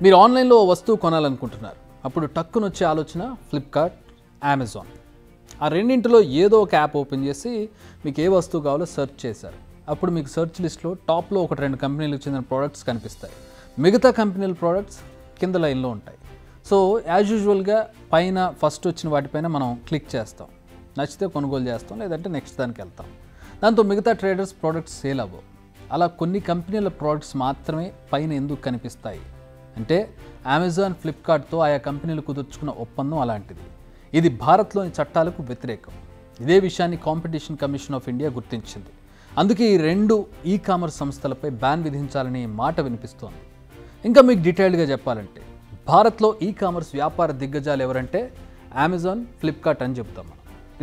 మీరు ఆన్లైన్లో వస్తువు కొనాలనుకుంటున్నారు. అప్పుడు టక్కున వచ్చే ఆలోచన ఫ్లిప్కార్ట్, అమెజాన్. ఆ రెండింటిలో ఏదో ఒక యాప్ ఓపెన్ చేసి మీకు ఏ వస్తువు కావాలో సెర్చ్ చేశారు. అప్పుడు మీకు సెర్చ్ లిస్ట్లో టాప్లో 1-2 కంపెనీలకు చెందిన ప్రోడక్ట్స్ కనిపిస్తాయి. మిగతా కంపెనీల ప్రోడక్ట్స్ కింద లైన్లో ఉంటాయి. సో యాజ్ యూజువల్గా పైన ఫస్ట్ వచ్చిన వాటిపైన మనం క్లిక్ చేస్తాం. నచ్చితే కొనుగోలు చేస్తాం, లేదంటే నెక్స్ట్ దానికి వెళ్తాం. దాంతో మిగతా ట్రేడర్స్ ప్రోడక్ట్స్ సేల్ అవ్వవు. అలా కొన్ని కంపెనీల ప్రోడక్ట్స్ మాత్రమే పైన ఎందుకు కనిపిస్తాయి అంటే అమెజాన్, ఫ్లిప్కార్ట్తో ఆయా కంపెనీలు కుదుర్చుకున్న ఒప్పందం అలాంటిది. ఇది భారత్లోని చట్టాలకు వ్యతిరేకం. ఇదే విషయాన్ని కాంపిటీషన్ కమిషన్ ఆఫ్ ఇండియా గుర్తించింది. అందుకే ఈ 2 ఈ-కామర్స్ సంస్థలపై బ్యాన్ విధించాలనే మాట వినిపిస్తోంది. ఇంకా మీకు డీటెయిల్డ్గా చెప్పాలంటే భారత్లో ఈ-కామర్స్ వ్యాపార దిగ్గజాలు ఎవరంటే అమెజాన్, ఫ్లిప్కార్ట్ అని చెప్తాం.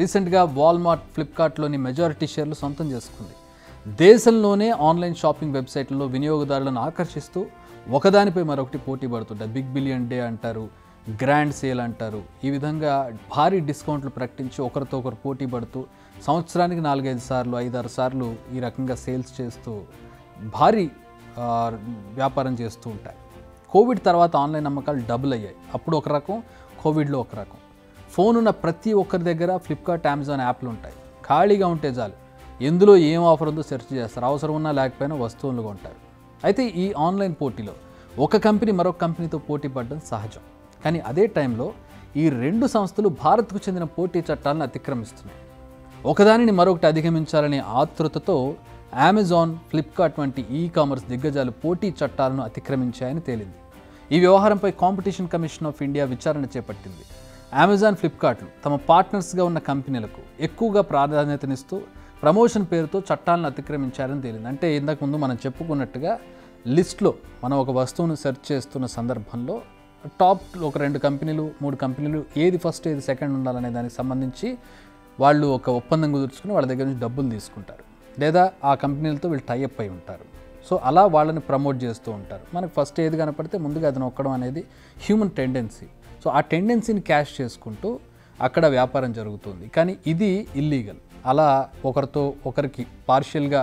రీసెంట్గా వాల్మార్ట్ ఫ్లిప్కార్ట్లోని మెజారిటీ షేర్లు సొంతం చేసుకుంది. దేశంలోనే ఆన్లైన్ షాపింగ్ వెబ్సైట్లలో వినియోగదారులను ఆకర్షిస్తూ ఒకదానిపై మరొకటి పోటీ పడుతుంటాయి. బిగ్ బిలియన్ డే అంటారు, గ్రాండ్ సేల్ అంటారు. ఈ విధంగా భారీ డిస్కౌంట్లు ప్రకటించి ఒకరితో ఒకరు పోటీ పడుతూ సంవత్సరానికి 4-5 సార్లు 5-6 సార్లు ఈ రకంగా సేల్స్ చేస్తూ భారీ వ్యాపారం చేస్తూ ఉంటాయి. కోవిడ్ తర్వాత ఆన్లైన్ అమ్మకాలు డబుల్ అయ్యాయి. అప్పుడు ఒక రకం, కోవిడ్లో ఒక రకం. ఫోన్ ఉన్న ప్రతి ఒక్కరి దగ్గర ఫ్లిప్కార్ట్, అమెజాన్ యాప్లు ఉంటాయి. ఖాళీగా ఉంటే చాలు ఎందులో ఏం ఆఫర్ ఉందో సెర్చ్ చేస్తారు. అవసరం ఉన్నా లేకపోయినా వస్తువులు కొంటారు. అయితే ఈ ఆన్లైన్ పోటీలో ఒక కంపెనీ మరొక కంపెనీతో పోటీ పడడం సహజం. కానీ అదే టైంలో ఈ 2 సంస్థలు భారత్కు చెందిన పోటీ చట్టాలను అతిక్రమిస్తున్నాయి. ఒకదానిని మరొకటి అధిగమించాలనే ఆతృతతో అమెజాన్, ఫ్లిప్కార్ట్ వంటి ఈ-కామర్స్ దిగ్గజాలు పోటీ చట్టాలను అతిక్రమించాయని తేలింది. ఈ వ్యవహారంపై కాంపిటీషన్ కమిషన్ ఆఫ్ ఇండియా విచారణ చేపట్టింది. అమెజాన్, ఫ్లిప్కార్ట్లు తమ పార్ట్నర్స్గా ఉన్న కంపెనీలకు ఎక్కువగా ప్రాధాన్యతనిస్తూ ప్రమోషన్ పేరుతో చట్టాలను అతిక్రమించారని తేలింది. అంటే ఇంతకు ముందు మనం చెప్పుకున్నట్టుగా లిస్ట్లో మనం ఒక వస్తువును సెర్చ్ చేస్తున్న సందర్భంలో టాప్ 1-2 కంపెనీలు, 3 కంపెనీలు ఏది ఫస్ట్ ఏది సెకండ్ ఉండాలనే దానికి సంబంధించి వాళ్ళు ఒక ఒప్పందం కుదుర్చుకుని వాళ్ళ దగ్గర నుంచి డబ్బులు తీసుకుంటారు, లేదా ఆ కంపెనీలతో వీళ్ళు టైఅప్ అయి ఉంటారు. సో అలా వాళ్ళని ప్రమోట్ చేస్తూ ఉంటారు. మనకు ఫస్ట్ ఏది కనపడితే ముందుగా అది నొక్కడం అనేది హ్యూమన్ టెండెన్సీ. సో ఆ టెండెన్సీని క్యాష్ చేసుకుంటూ అక్కడ వ్యాపారం జరుగుతుంది. కానీ ఇది ఇల్లీగల్. అలా ఒకరితో ఒకరికి పార్షియల్గా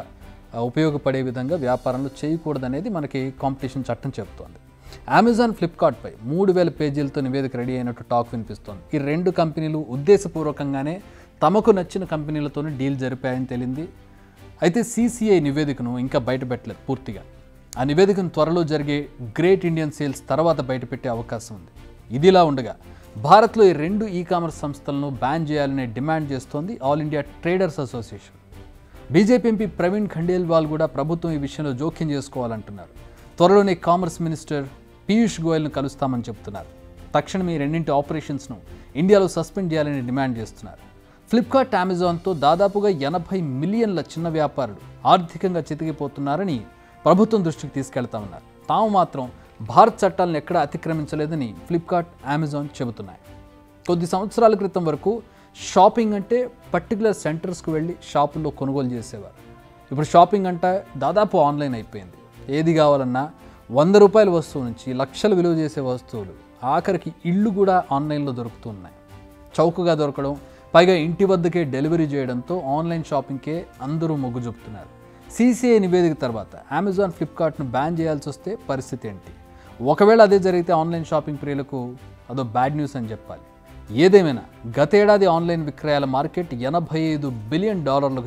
ఉపయోగపడే విధంగా వ్యాపారంలో చేయకూడదనేది మనకి కాంపిటీషన్ చట్టం చెబుతోంది. అమెజాన్, ఫ్లిప్కార్ట్పై 3000 పేజీలతో నివేదిక రెడీ అయినట్టు టాక్ వినిపిస్తోంది. ఈ 2 కంపెనీలు ఉద్దేశపూర్వకంగానే తమకు నచ్చిన కంపెనీలతోనే డీల్ జరిపాయని తేలింది. అయితే CCI నివేదికను ఇంకా బయటపెట్టలేదు పూర్తిగా. ఆ నివేదికను త్వరలో జరిగే గ్రేట్ ఇండియన్ సేల్స్ తర్వాత బయటపెట్టే అవకాశం ఉంది. ఇదిలా ఉండగా భారత్లో ఈ 2 ఈ-కామర్స్ సంస్థలను బ్యాన్ చేయాలనే డిమాండ్ చేస్తోంది all India traders association. BJP MP Praveen Khandelwal కూడా ప్రభుత్వం ఈ విషయంలో జోక్యం చేసుకోవాలంటున్నారు. త్వరలోనే కామర్స్ మినిస్టర్ పీయూష్ గోయల్ను కలుస్తామని చెప్తున్నారు. తక్షణమే ఈ 2 ఆపరేషన్స్ను ఇండియాలో సస్పెండ్ చేయాలని డిమాండ్ చేస్తున్నారు. ఫ్లిప్కార్ట్, అమెజాన్తో దాదాపుగా 80 మిలియన్ల చిన్న వ్యాపారులు ఆర్థికంగా చితికిపోతున్నారని ప్రభుత్వం దృష్టికి తీసుకెళ్తామన్నారు. తాము మాత్రం భారత్ చట్టాలను ఎక్కడా అతిక్రమించలేదని ఫ్లిప్కార్ట్, అమెజాన్ చెబుతున్నాయి. కొద్ది సంవత్సరాల క్రితం వరకు షాపింగ్ అంటే పర్టికులర్ సెంటర్స్కు వెళ్ళి షాపుల్లో కొనుగోలు చేసేవారు. ఇప్పుడు షాపింగ్ అంటే దాదాపు ఆన్లైన్ అయిపోయింది. ఏది కావాలన్నా 100 రూపాయల వస్తువు నుంచి లక్షలు విలువ చేసే వస్తువులు, ఆఖరికి ఇళ్ళు కూడా ఆన్లైన్లో దొరుకుతున్నాయి. చౌకగా దొరకడం, పైగా ఇంటి వద్దకే డెలివరీ చేయడంతో ఆన్లైన్ షాపింగ్కే అందరూ మొగ్గు చూపుతున్నారు. CCI నివేదిక తర్వాత అమెజాన్, ఫ్లిప్కార్ట్ను బ్యాన్ చేయాల్సి వస్తే పరిస్థితి ఏంటి? ఒకవేళ అదే జరిగితే ఆన్లైన్ షాపింగ్ ప్రియులకు అదో బ్యాడ్ న్యూస్ అని చెప్పాలి. ఏదేమైనా గతేడాది ఆన్లైన్ విక్రయాల మార్కెట్ $85 బిలియన్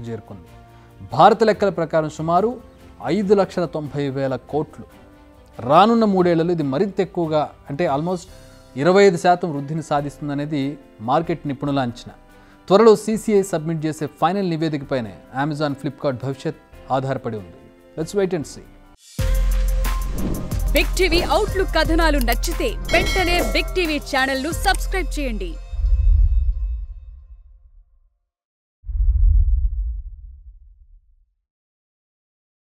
చేరుకుంది. భారత లెక్కల ప్రకారం సుమారు 5,90,000 కోట్లు. రానున్న 3 ఏళ్లలో ఇది మరింత ఎక్కువగా, అంటే ఆల్మోస్ట్ 25% వృద్ధిని సాధిస్తుందనేది మార్కెట్ నిపుణుల అంచనా. త్వరలో CCI సబ్మిట్ చేసే ఫైనల్ నివేదికపైనే అమెజాన్, ఫ్లిప్కార్ట్ భవిష్యత్ ఆధారపడి ఉంది. Let's wait and see. Big TV outlook కథనాలు నచ్చితే వెంటనే బిగ్ టీవీ ఛానల్ ను సబ్స్క్రైబ్ చేయండి.